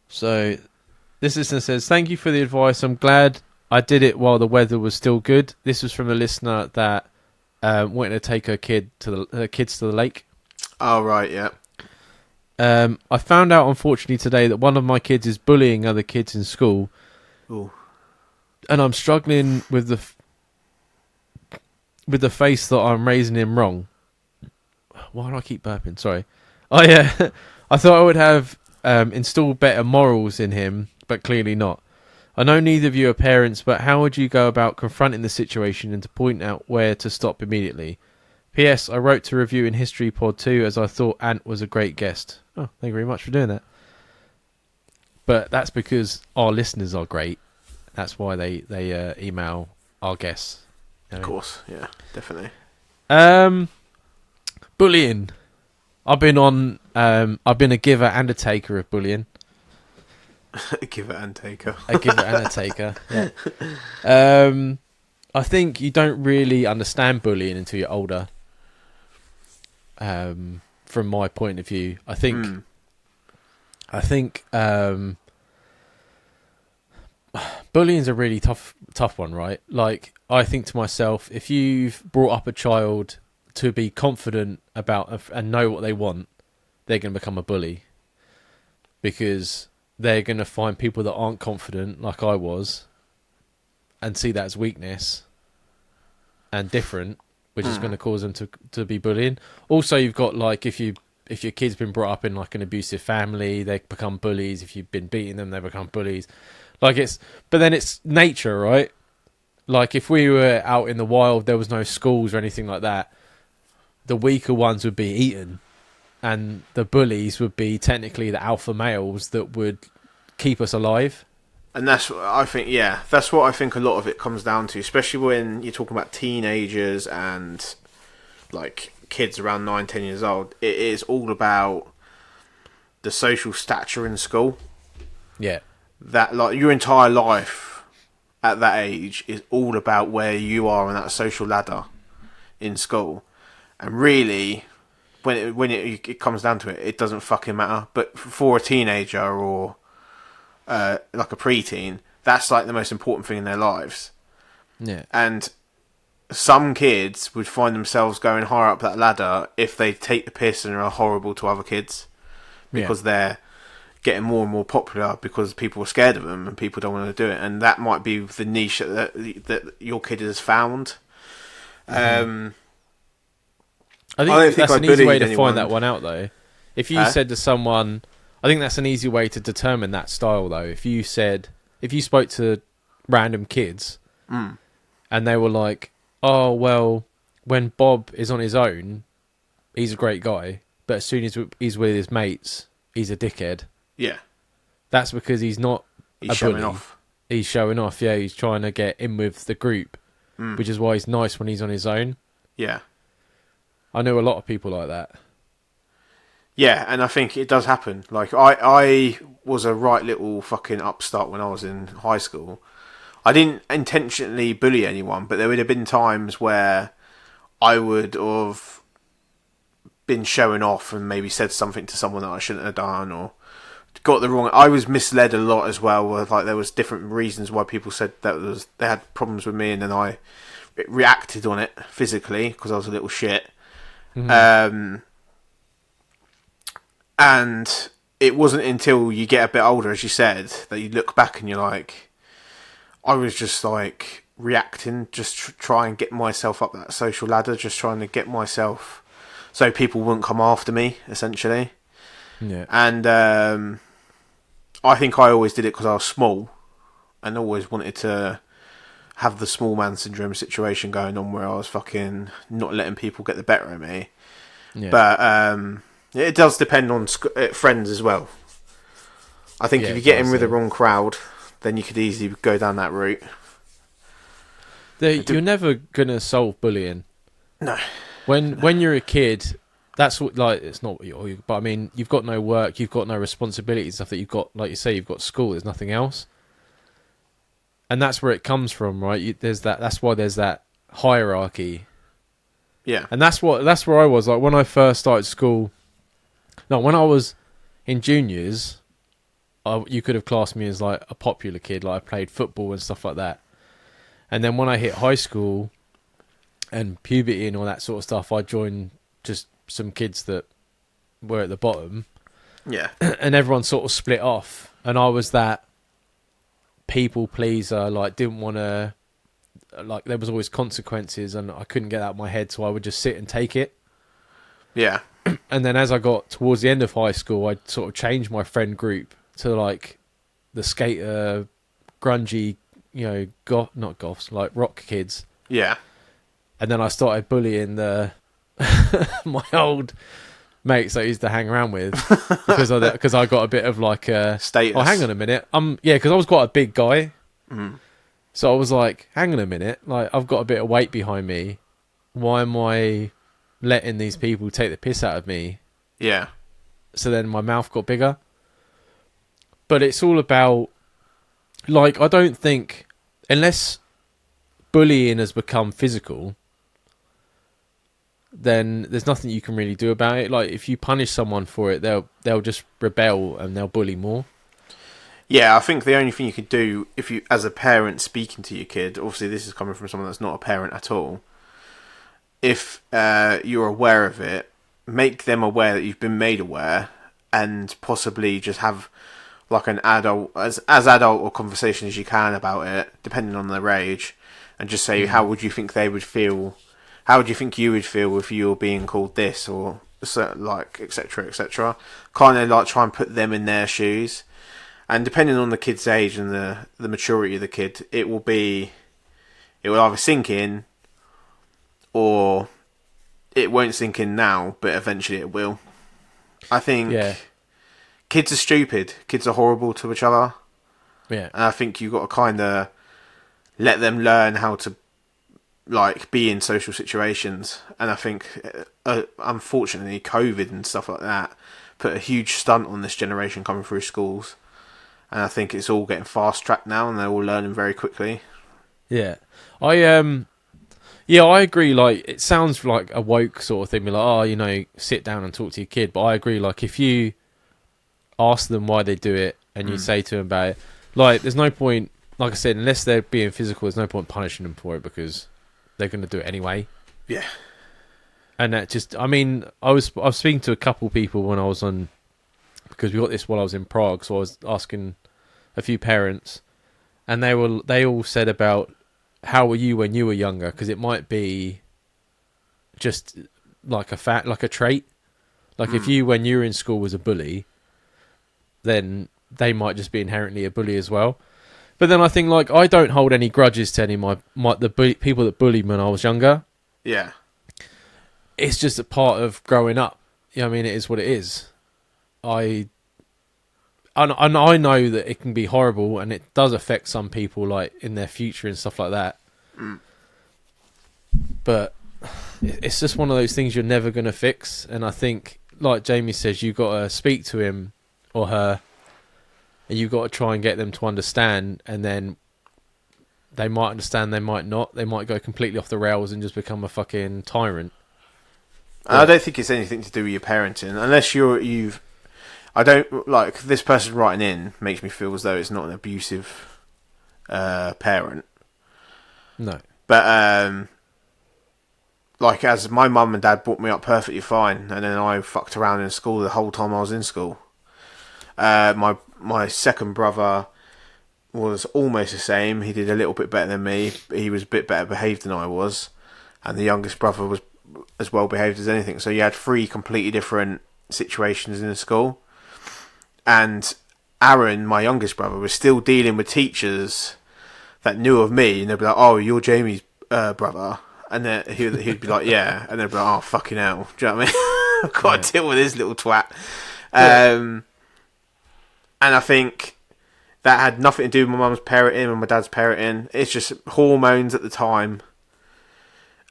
So this listener says, "Thank you for the advice. I'm glad I did it while the weather was still good." This was from a listener that wanted to take her kids to the lake. Oh, right, yeah. I found out, unfortunately, today that one of my kids is bullying other kids in school. Ooh. And I'm struggling with the face that I'm raising him wrong. Why do I keep burping? Sorry. I thought I would have installed better morals in him, but clearly not. I know neither of you are parents, but how would you go about confronting the situation and to point out where to stop immediately? P.S. I wrote to review in History Pod 2 as I thought Ant was a great guest. Oh, thank you very much for doing that. But that's because our listeners are great. That's why they email our guests. Of course, yeah, definitely. Bullying. I've been a giver and a taker of bullying. A giver and taker. A giver and a taker. Yeah. I think you don't really understand bullying until you're older. From my point of view, I think bullying's a really tough one, right? Like, I think to myself, if you've brought up a child to be confident about and know what they want, they're going to become a bully, because they're going to find people that aren't confident, like I was, and see that as weakness and different, which is going to cause them to be bullying. Also, you've got, like, if your kid's been brought up in like an abusive family, they become bullies. If you've been beating them, they become bullies. But then it's nature, right? Like, if we were out in the wild, there was no schools or anything like that, the weaker ones would be eaten, and the bullies would be technically the alpha males that would keep us alive. And that's what I think a lot of it comes down to, especially when you're talking about teenagers and like kids around 9-10 years old. It is all about the social stature in school. Yeah. That, like, your entire life at that age is all about where you are on that social ladder in school. And really, when it comes down to it, it doesn't fucking matter. But for a teenager or like a preteen, that's like the most important thing in their lives. Yeah. And some kids would find themselves going higher up that ladder if they take the piss and are horrible to other kids, because they're getting more and more popular because people are scared of them and people don't want to do it. And that might be the niche that your kid has found. I think that's an easy way to find that one out, though. If you said to someone, I think that's an easy way to determine that style, though. If you spoke to random kids and they were like, "Oh, well, when Bob is on his own, he's a great guy, but as soon as he's with his mates, he's a dickhead." Yeah. That's because he's not a showing bully. off. He's showing off, yeah. He's trying to get in with the group, which is why he's nice when he's on his own. Yeah. I know a lot of people like that. Yeah, and I think it does happen. Like, I was a right little fucking upstart when I was in high school. I didn't intentionally bully anyone, but there would have been times where I would have been showing off and maybe said something to someone that I shouldn't have done, or got the wrong. I was misled a lot as well, where, like, there was different reasons why people said that they had problems with me, and then I reacted on it physically because I was a little shit. And it wasn't until you get a bit older, as you said, that you look back and you're like, I was just like reacting, just try and get myself up that social ladder, just trying to get myself so people wouldn't come after me, essentially. Yeah. And I think I always did it because I was small and always wanted to have the small man syndrome situation going on, where I was fucking not letting people get the better of me. Yeah. But it does depend on friends as well. I think if you get in with the wrong crowd, then you could easily go down that route. You're never gonna solve bullying. No. When you're a kid, that's what, like, it's not what you're. But I mean, you've got no work, you've got no responsibilities, stuff that you've got, like you say, you've got school. There's nothing else, and that's where it comes from, right? That's why there's that hierarchy. Yeah. And that's where I was like when I first started school. No, when I was in juniors, you could have classed me as like a popular kid. Like I played football and stuff like that. And then when I hit high school and puberty and all that sort of stuff, I joined just some kids that were at the bottom, Yeah. and everyone sort of split off. And I was that people pleaser, like didn't want to, like there was always consequences, and I couldn't get out of my head, so I would just sit and take it. Yeah. And then as I got towards the end of high school, I sort of changed my friend group to like the skater, grungy, not goths, like rock kids. Yeah. And then I started bullying the my old mates that I used to hang around with because I got a bit of like a Status. Oh, hang on a minute. Because I was quite a big guy. Mm. So I was like, hang on a minute, like I've got a bit of weight behind me. Why am I letting these people take the piss out of me? Yeah. So then my mouth got bigger. But it's all about, like, I don't think, unless bullying has become physical, then there's nothing you can really do about it. Like, if you punish someone for it, they'll just rebel and they'll bully more. Yeah, I think the only thing you could do if you, as a parent speaking to your kid, obviously this is coming from someone that's not a parent at all, if you're aware of it, make them aware that you've been made aware, and possibly just have like an adult, as adult a conversation as you can about it, depending on their age, and just say, how would you think they would feel? How would you think you would feel if you were being called this, or so, like, etc., etc. Kind of like try and put them in their shoes. And depending on the kid's age and the maturity of the kid, it will either sink in, or it won't sink in now, but eventually it will. I think kids are stupid. Kids are horrible to each other. Yeah. And I think you've got to kind of let them learn how to, like, be in social situations. And I think, unfortunately, COVID and stuff like that put a huge stunt on this generation coming through schools. And I think it's all getting fast-tracked now, and they're all learning very quickly. Yeah. I agree. Like, it sounds like a woke sort of thing. Be like, sit down and talk to your kid. But I agree. Like, if you ask them why they do it, and you say to them about it, like, there's no point. Like I said, unless they're being physical, there's no point punishing them for it because they're going to do it anyway. Yeah. And that just, I mean, I was speaking to a couple people when I was on, because we got this while I was in Prague, so I was asking a few parents, and they all said about how were you when you were younger, because it might be just like a trait. Like if you when you were in school was a bully, then they might just be inherently a bully as well. But then I think, like, I don't hold any grudges to any of people that bullied me when I was younger. Yeah. It's just a part of growing up. You know what I mean? It is what it is. I know that it can be horrible, and it does affect some people, like, in their future and stuff like that. Mm. But it's just one of those things you're never going to fix. And I think, like Jamie says, you've got to speak to him or her, and you've got to try and get them to understand, and then they might understand, they might not. They might go completely off the rails and just become a fucking tyrant. I don't think it's anything to do with your parenting, unless you've. I don't like this person writing in makes me feel as though it's not an abusive parent. No, but like, as my mum and dad brought me up perfectly fine, and then I fucked around in school the whole time I was in school. My second brother was almost the same. He did a little bit better than me. He was a bit better behaved than I was, and the youngest brother was as well behaved as anything. So you had 3 completely different situations in the school. And Aaron, my youngest brother, was still dealing with teachers that knew of me, and they'd be like, "Oh, you're Jamie's brother," and then he'd be like, "Yeah," and they'd be like, "Oh, fucking hell," do you know what I mean? I've got to deal with this little twat. And I think that had nothing to do with my mum's parenting and my dad's parenting. It's just hormones at the time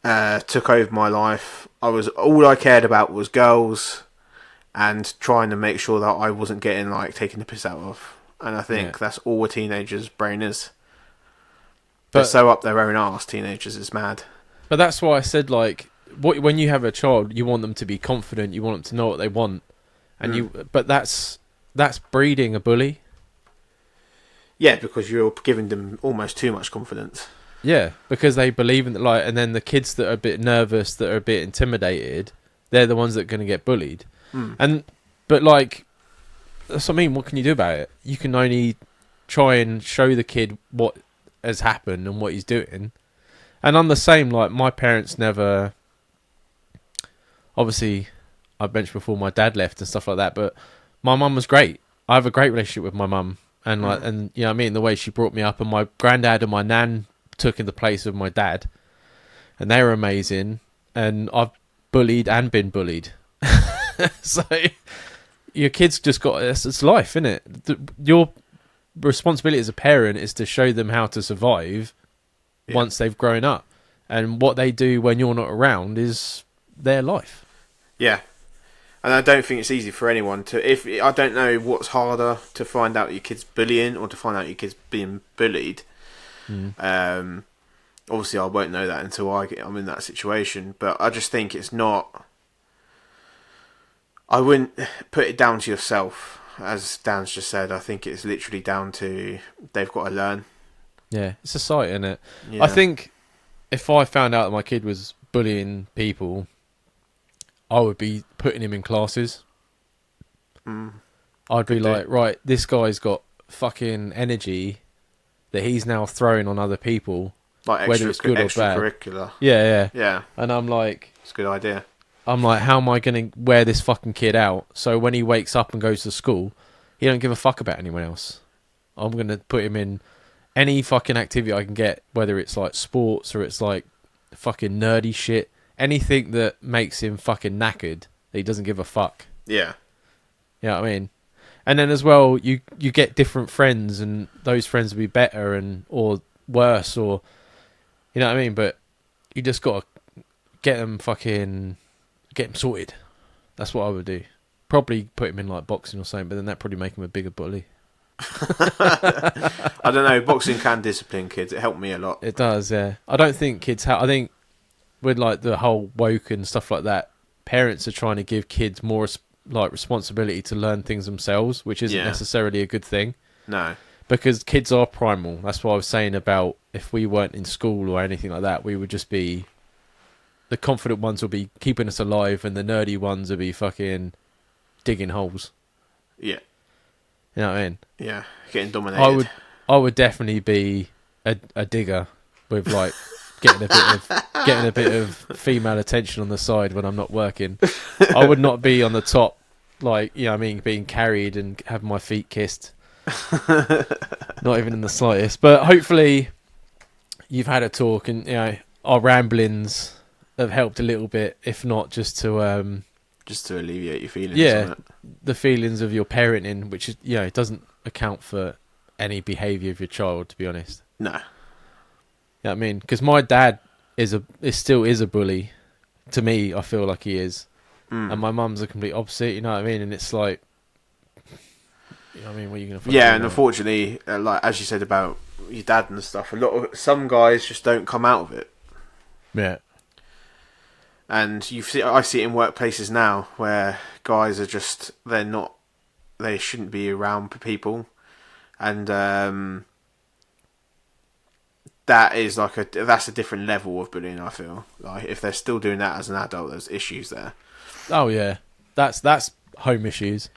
took over my life. All I cared about was girls, and trying to make sure that I wasn't getting, like, taken the piss out of. And I think that's all a teenager's brain is. They're so up their own arse, teenagers. It's mad. But that's why I said, like, when you have a child, you want them to be confident. You want them to know what they want, and but that's breeding a bully. Yeah, because you're giving them almost too much confidence. Yeah, because they believe in and then the kids that are a bit nervous, that are a bit intimidated, they're the ones that are going to get bullied. But like, that's what I mean. What can you do about it? You can only try and show the kid what has happened and what he's doing. And I'm the same. Like, my parents never. Obviously, I mentioned before my dad left and stuff like that, but my mum was great. I have a great relationship with my mum, and and you know what I mean, the way she brought me up, and my granddad and my nan took in the place of my dad, and they were amazing. And I've bullied and been bullied. So your kids just got it's life, isn't it? Your responsibility as a parent is to show them how to survive once they've grown up, and what they do when you're not around is their life. Yeah, and I don't think it's easy for anyone to. If I don't know what's harder, to find out your kid's bullying or to find out your kid's being bullied. Obviously, I won't know that until I'm in that situation. But I just think it's not. I wouldn't put it down to yourself, as Dan's just said. I think it's literally down to they've got to learn. Yeah, it's society, isn't it? Yeah. I think if I found out that my kid was bullying people, I would be putting him in classes. I'd be like, right, this guy's got fucking energy that he's now throwing on other people, like whether it's good or bad. Extracurricular. Yeah. And I'm like, it's a good idea. how am I going to wear this fucking kid out so when he wakes up and goes to school, he don't give a fuck about anyone else? I'm going to put him in any fucking activity I can get, whether it's like sports or it's like fucking nerdy shit, anything that makes him fucking knackered, that he doesn't give a fuck. Yeah. You know what I mean? And then as well, you get different friends, and those friends will be better or worse, or you know what I mean. But you just got to get them sorted. That's what I would do. Probably put him in like boxing or something, but then that probably make him a bigger bully. I don't know. Boxing can discipline kids. It helped me a lot. It does, yeah. I don't think kids I think with like the whole woke and stuff like that, parents are trying to give kids more like responsibility to learn things themselves, which isn't necessarily a good thing. No, because kids are primal. That's what I was saying about if we weren't in school or anything like that, we would just be the confident ones will be keeping us alive, and the nerdy ones will be fucking digging holes. Yeah, you know what I mean. Yeah, getting dominated. I would definitely be a digger with like getting a bit of female attention on the side when I'm not working. I would not be on the top, like, you know what I mean, being carried and having my feet kissed. Not even in the slightest. But hopefully you've had a talk, and you know our ramblings have helped a little bit, if not just to alleviate your feelings. Yeah, the feelings of your parenting, which is, you know, it doesn't account for any behaviour of your child, to be honest. No. You know what I mean? Because my dad still is a bully. To me, I feel like he is. And my mum's the complete opposite, you know what I mean? And it's like, you know what I mean? What are you going to Yeah, and unfortunately, like as you said about your dad and stuff, some guys just don't come out of it. Yeah. And I see it in workplaces now where guys are just, they shouldn't be around people. And that's a different level of bullying, I feel. Like if they're still doing that as an adult, there's issues there. Oh yeah. That's home issues.